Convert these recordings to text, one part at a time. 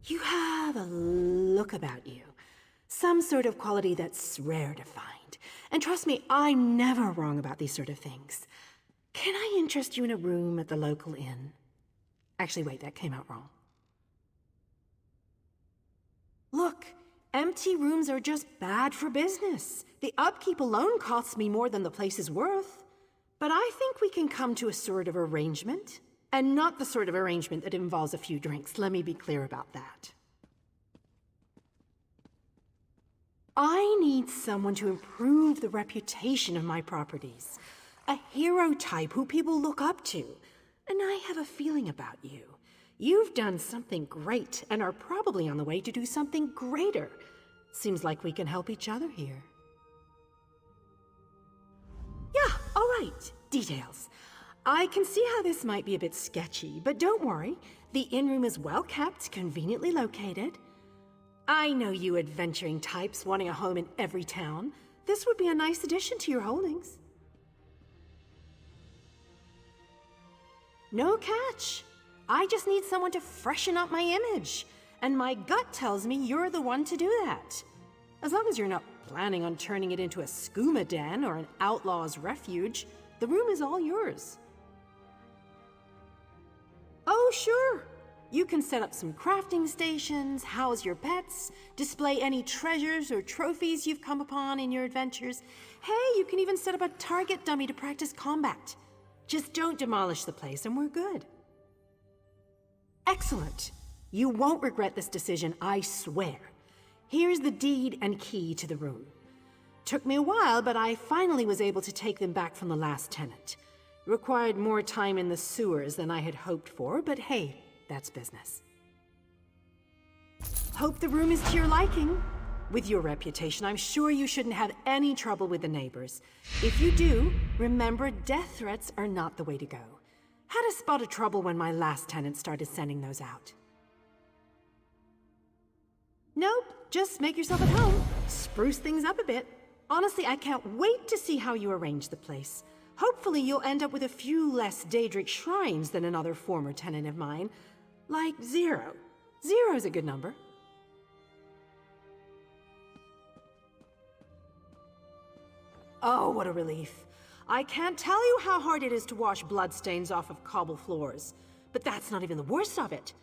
You have a look about you. Some sort of quality that's rare to find. And trust me, I'm never wrong about these sort of things. Can I interest you in a room at the local inn? Actually, wait, that came out wrong. Look, empty rooms are just bad for business. The upkeep alone costs me more than the place is worth. But I think we can come to a sort of arrangement. And not the sort of arrangement that involves a few drinks. Let me be clear about that. I need someone to improve the reputation of my properties. A hero type who people look up to. And I have a feeling about you. You've done something great and are probably on the way to do something greater. Seems like we can help each other here. Yeah, all right. Details. I can see how this might be a bit sketchy, but don't worry. The inn room is well kept, conveniently located. I know you adventuring types wanting a home in every town. This would be a nice addition to your holdings. No catch. I just need someone to freshen up my image. And my gut tells me you're the one to do that. As long as you're not planning on turning it into a skooma den or an outlaw's refuge, the room is all yours. Oh, sure. You can set up some crafting stations, house your pets, display any treasures or trophies you've come upon in your adventures. Hey, you can even set up a target dummy to practice combat. Just don't demolish the place and we're good. Excellent. You won't regret this decision, I swear. Here's the deed and key to the room. Took me a while, but I finally was able to take them back from the last tenant. Required more time in the sewers than I had hoped for, but hey, that's business. Hope the room is to your liking. With your reputation, I'm sure you shouldn't have any trouble with the neighbors. If you do, remember death threats are not the way to go. Had a spot of trouble when my last tenant started sending those out. Nope, just make yourself at home. Spruce things up a bit. Honestly, I can't wait to see how you arrange the place. Hopefully you'll end up with a few less Daedric shrines than another former tenant of mine. Like 0. 0's a good number. Oh, what a relief. I can't tell you how hard it is to wash bloodstains off of cobble floors. But that's not even the worst of it.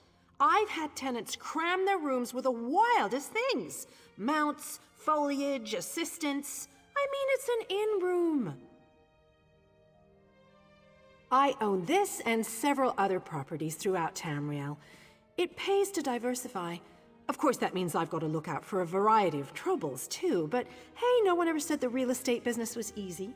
I've had tenants cram their rooms with the wildest things. Mounts, foliage, assistants. I mean, it's an inn room. I own this and several other properties throughout Tamriel. It pays to diversify. Of course, that means I've got to look out for a variety of troubles, too. But hey, no one ever said the real estate business was easy.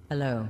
Hello.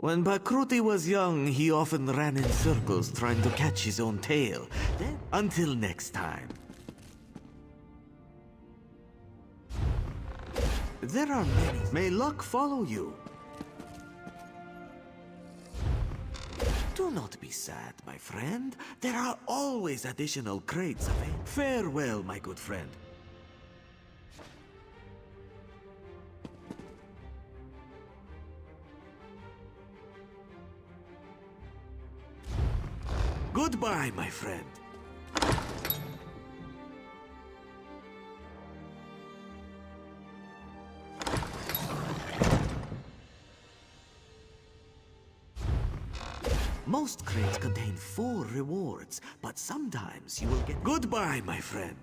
When Bakruti was young, he often ran in circles trying to catch his own tail. Until next time. There are many. May luck follow you. Do not be sad, my friend. There are always additional crates available. Farewell, my good friend. Goodbye, my friend. Most crates contain 4 rewards, but sometimes you will get... Goodbye, my friend.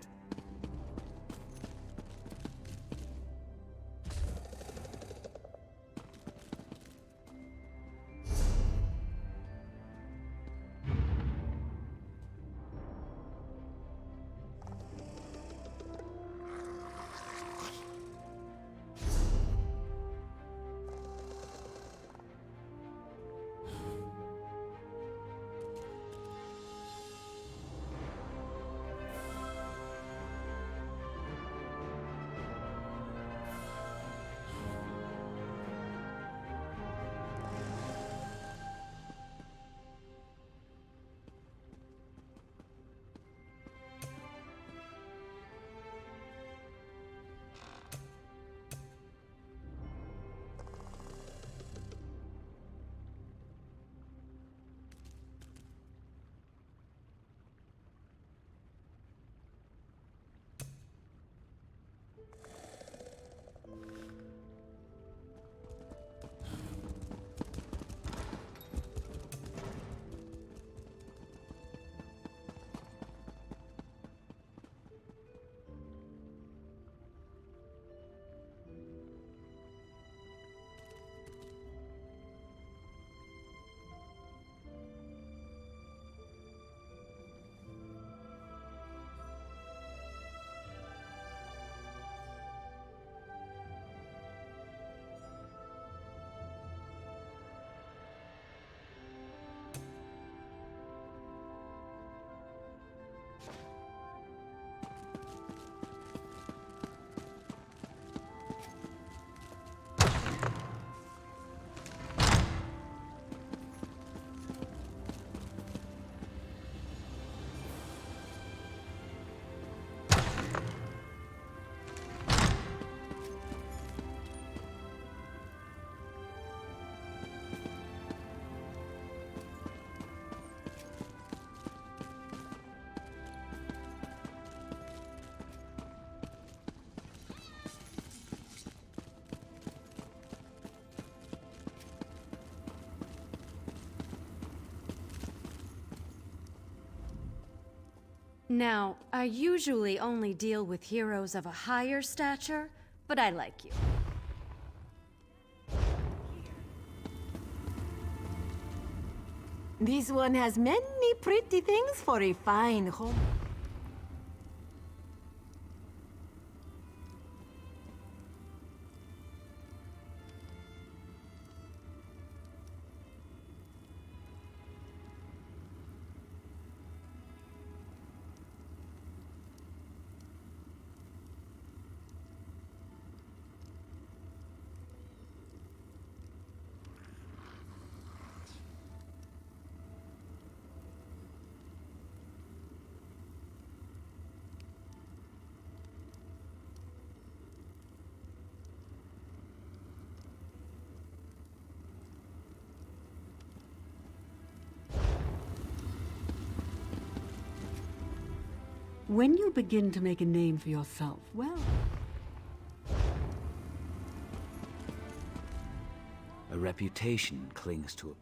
Now, I usually only deal with heroes of a higher stature, but I like you. This one has many pretty things for a fine home. When you begin to make a name for yourself, well... A reputation clings to a...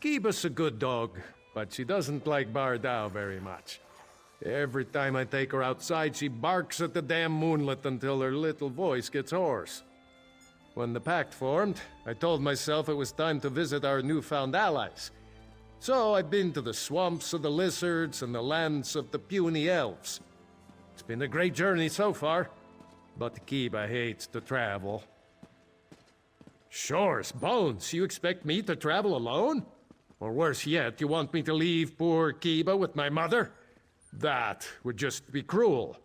Kiba's a good dog, but she doesn't like Bardao very much. Every time I take her outside, she barks at the damn moonlit until her little voice gets hoarse. When the pact formed, I told myself it was time to visit our newfound allies. So I've been to the swamps of the lizards and the lands of the puny elves. It's been a great journey so far, but Kiba hates to travel. Shore's bones, you expect me to travel alone? Or worse yet, you want me to leave poor Kiba with my mother? That would just be cruel.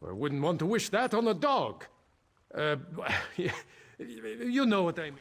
I wouldn't want to wish that on a dog. You know what I mean.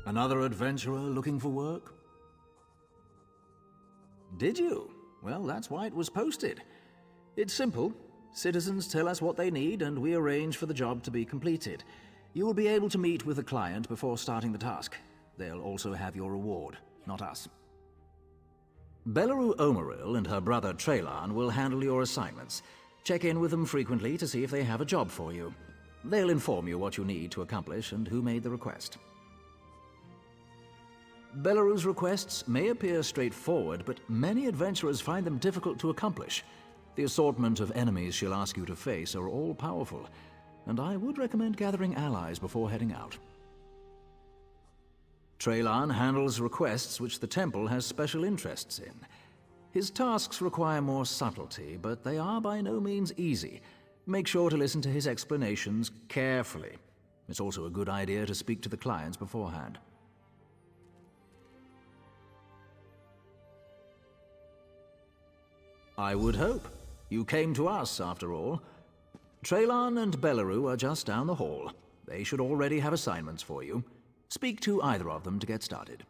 Another adventurer looking for work? Did you? Well, that's why it was posted. It's simple. Citizens tell us what they need, and we arrange for the job to be completed. You will be able to meet with the client before starting the task. They'll also have your reward, not us. Belleru Omeril and her brother Traylan will handle your assignments. Check in with them frequently to see if they have a job for you. They'll inform you what you need to accomplish and who made the request. Belleru's requests may appear straightforward, but many adventurers find them difficult to accomplish. The assortment of enemies she'll ask you to face are all powerful, and I would recommend gathering allies before heading out. Traylan handles requests which the temple has special interests in. His tasks require more subtlety, but they are by no means easy. Make sure to listen to his explanations carefully. It's also a good idea to speak to the clients beforehand. I would hope. You came to us, after all. Traylan and Belleru are just down the hall. They should already have assignments for you. Speak to either of them to get started.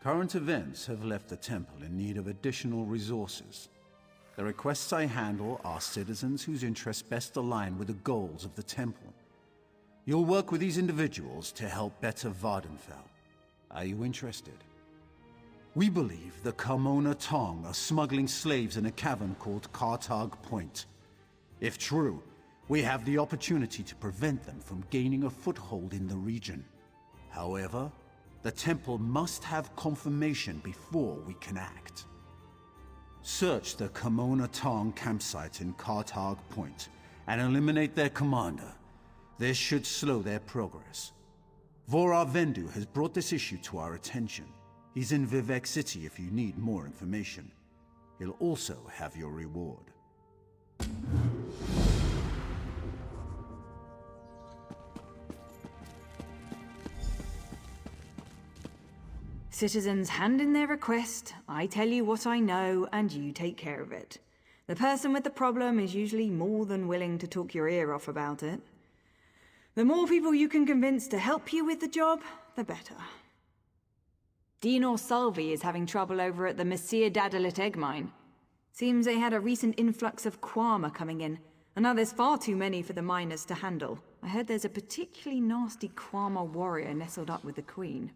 Current events have left the temple in need of additional resources. The requests I handle are citizens whose interests best align with the goals of the temple. You'll work with these individuals to help better Vardenfell. Are you interested? We believe the Kamona Tong are smuggling slaves in a cavern called Kartag Point. If true, we have the opportunity to prevent them from gaining a foothold in the region. However, the temple must have confirmation before we can act. Search the Kamona Tong campsite in Kartag Point and eliminate their commander. This should slow their progress. Vorar Vendu has brought this issue to our attention. He's in Vivec City if you need more information. He'll also have your reward. Citizens hand in their request, I tell you what I know, and you take care of it. The person with the problem is usually more than willing to talk your ear off about it. The more people you can convince to help you with the job, the better. Dinor Salvi is having trouble over at the Messiah Dadalit egg mine. Seems they had a recent influx of Kwama coming in, and now there's far too many for the miners to handle. I heard there's a particularly nasty Kwama warrior nestled up with the Queen.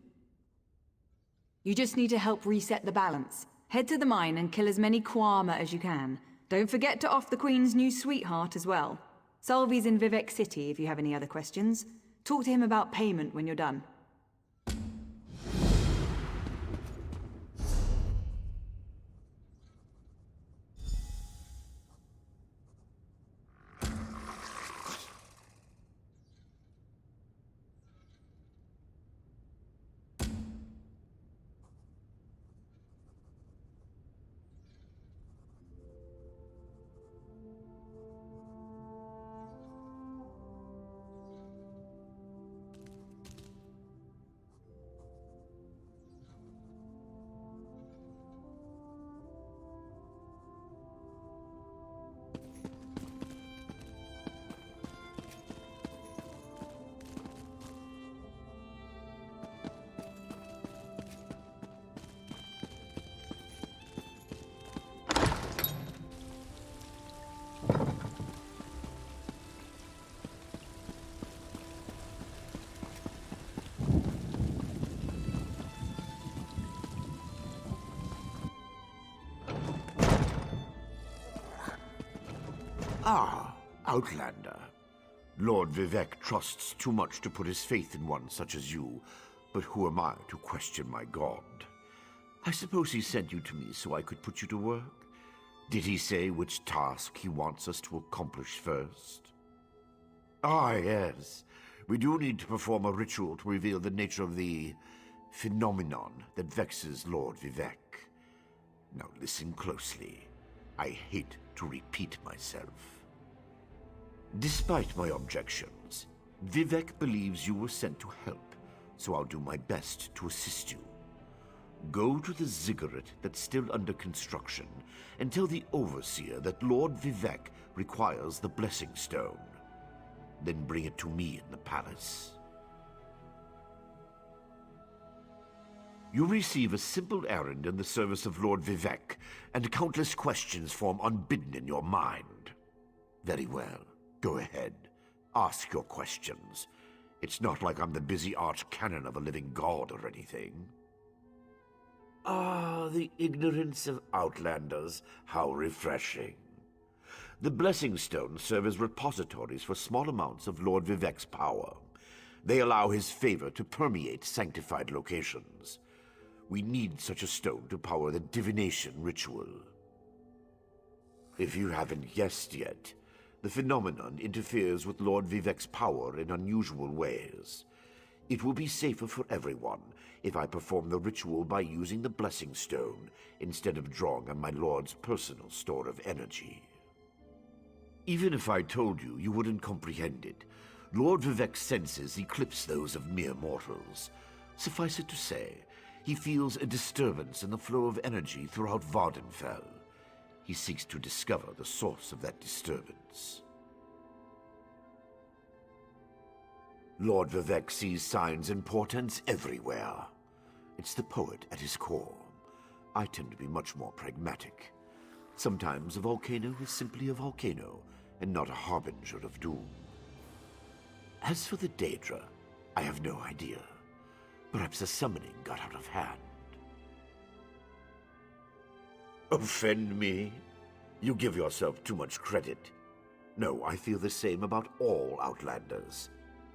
You just need to help reset the balance. Head to the mine and kill as many Kwama as you can. Don't forget to off the Queen's new sweetheart as well. Salvi's in Vivec City if you have any other questions. Talk to him about payment when you're done. Ah, Outlander. Lord Vivec trusts too much to put his faith in one such as you, But who am I to question my god? I suppose he sent you to me so I could put you to work? Did he say which task he wants us to accomplish first? Ah, yes. We do need to perform a ritual to reveal the nature of the phenomenon that vexes Lord Vivec. Now listen closely. I hate to repeat myself. Despite my objections, Vivec believes you were sent to help, so I'll do my best to assist you. Go to the ziggurat that's still under construction and tell the Overseer that Lord Vivec requires the Blessing Stone. Then bring it to me in the palace. You receive a simple errand in the service of Lord Vivec, and countless questions form unbidden in your mind. Very well. Go ahead. Ask your questions. It's not like I'm the busy arch-canon of a living god or anything. Ah, the ignorance of Outlanders. How refreshing. The Blessing Stones serve as repositories for small amounts of Lord Vivec's power. They allow his favor to permeate sanctified locations. We need such a stone to power the divination ritual. If you haven't guessed yet, the phenomenon interferes with Lord Vivec's power in unusual ways. It will be safer for everyone if I perform the ritual by using the Blessing Stone instead of drawing on my Lord's personal store of energy. Even if I told you, you wouldn't comprehend it. Lord Vivec's senses eclipse those of mere mortals. Suffice it to say, he feels a disturbance in the flow of energy throughout Vardenfell. He seeks to discover the source of that disturbance. Lord Vivec sees signs and portents everywhere. It's the poet at his core. I tend to be much more pragmatic. Sometimes a volcano is simply a volcano, and not a harbinger of doom. As for the Daedra, I have no idea. Perhaps the summoning got out of hand. Offend me? You give yourself too much credit. No, I feel the same about all Outlanders.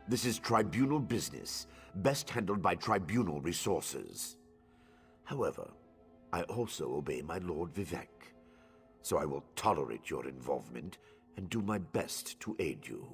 This is tribunal business, best handled by tribunal resources. However, I also obey my Lord Vivec, so I will tolerate your involvement and do my best to aid you.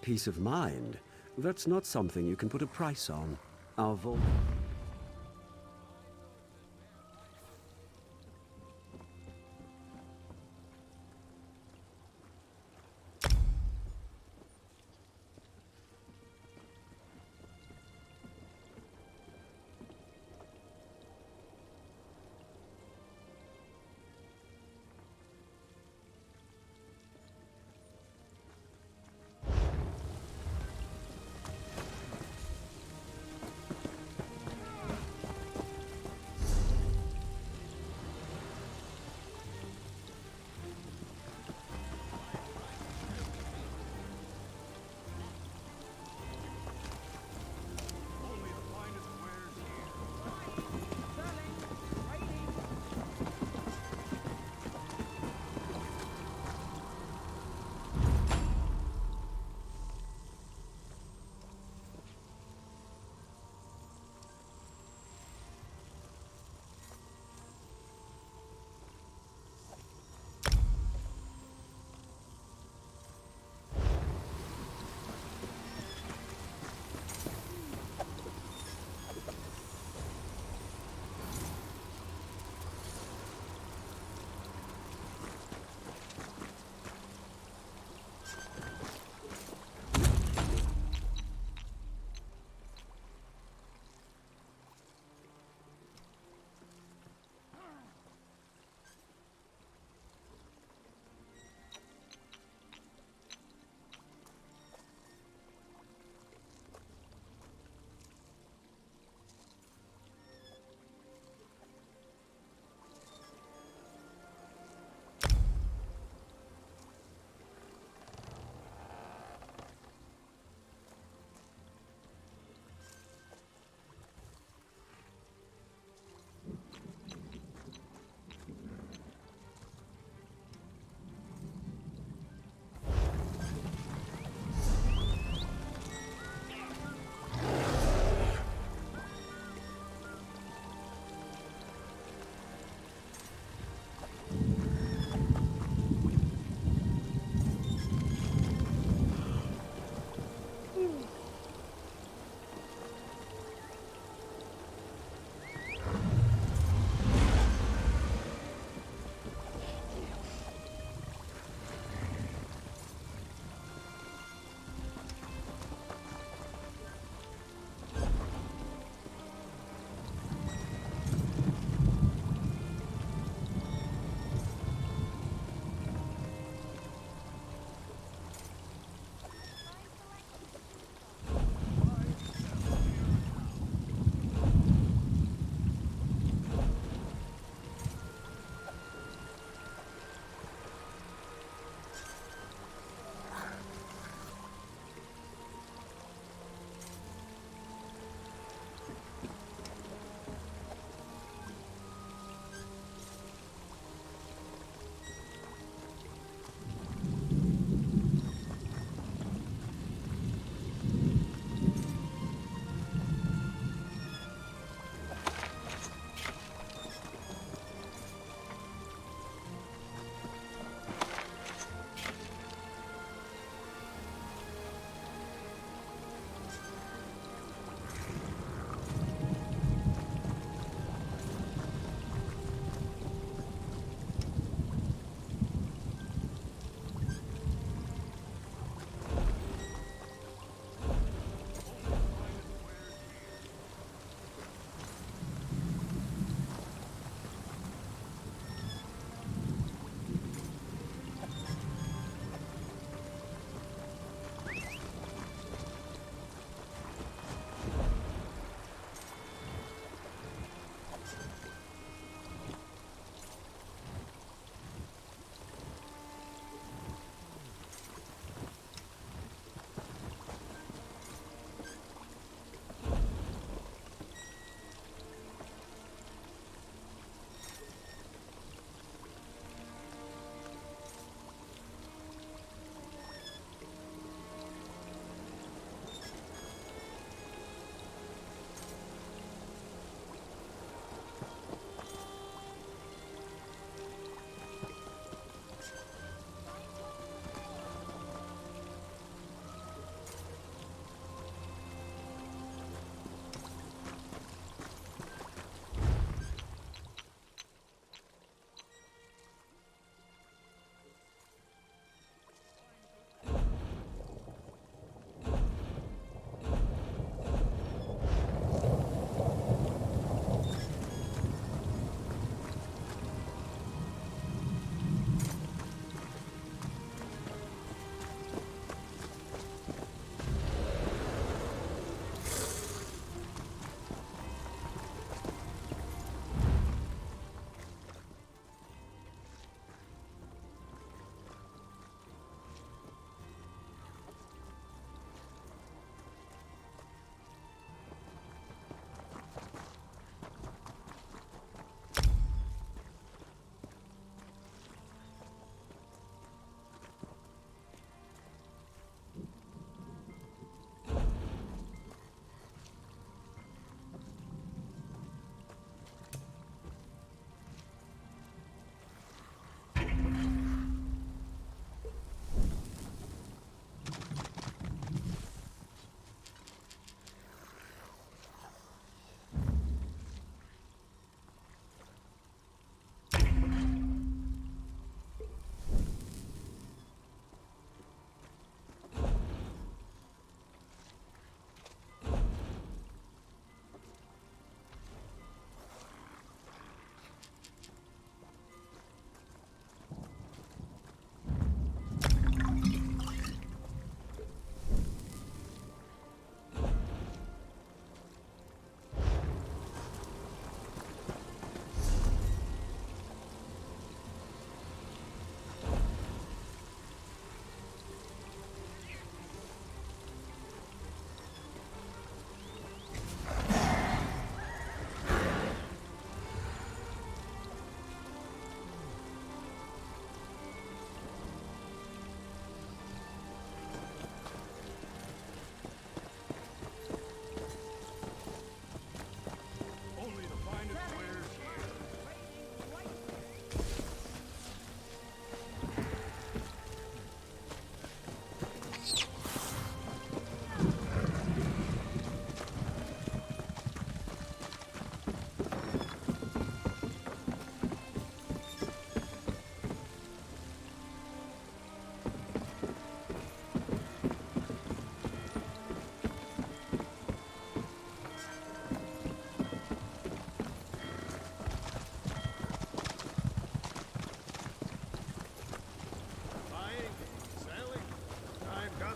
peace of mind, that's not something you can put a price on. Our vault...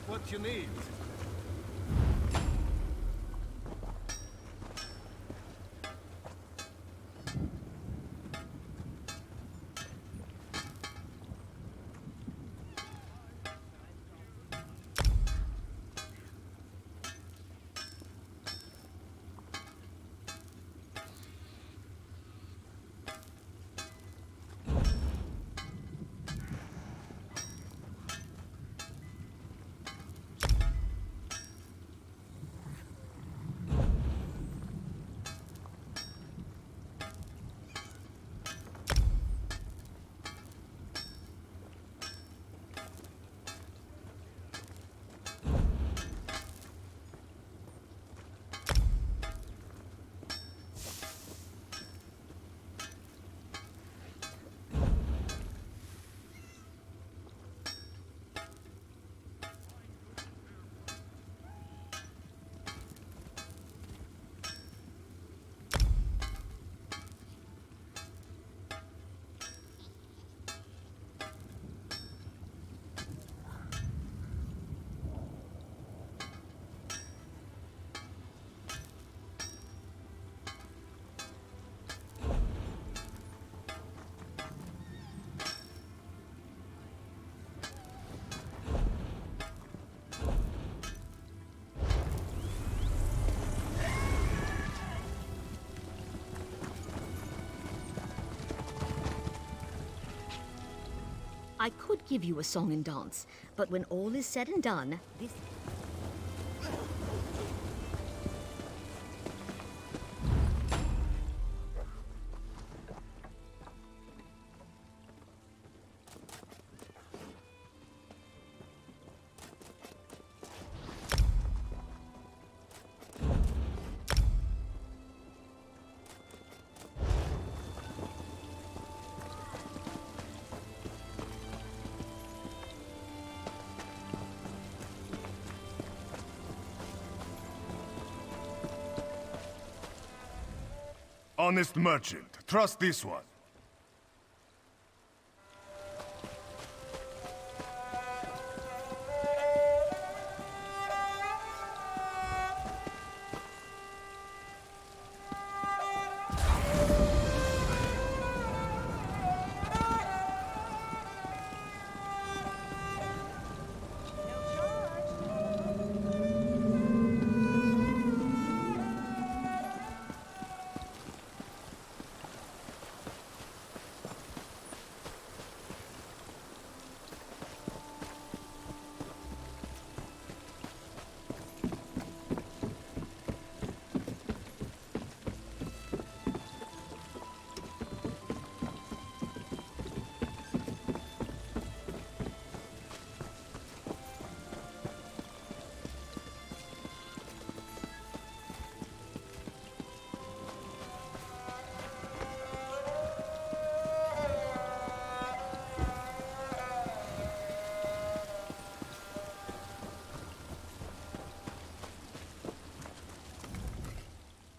what you need. I could give you a song and dance, but when all is said and done, this... Honest merchant, trust this one.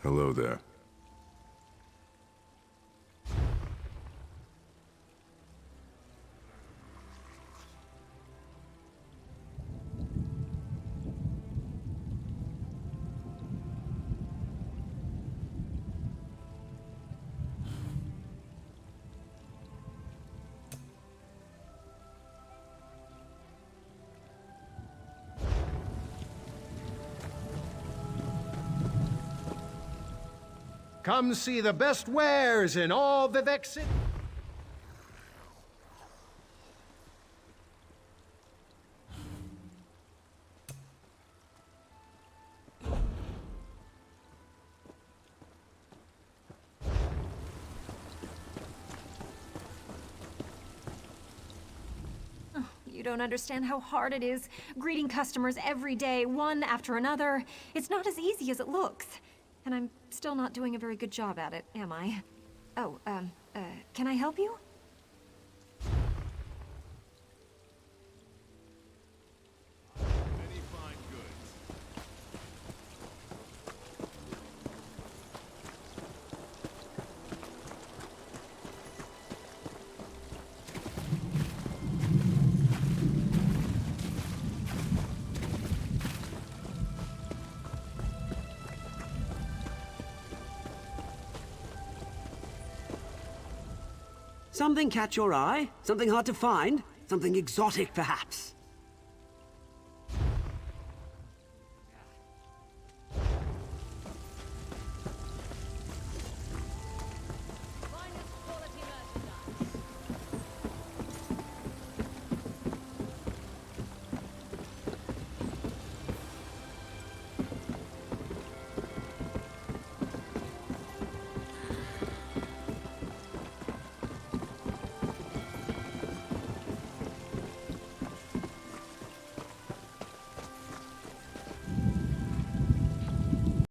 Hello there. Come see the best wares in all Vivec City. You don't understand how hard it is, greeting customers every day, one after another. It's not as easy as it looks. And I'm still not doing a very good job at it, am I? Oh, can I help you? Something catch your eye? Something hard to find? Something exotic, perhaps?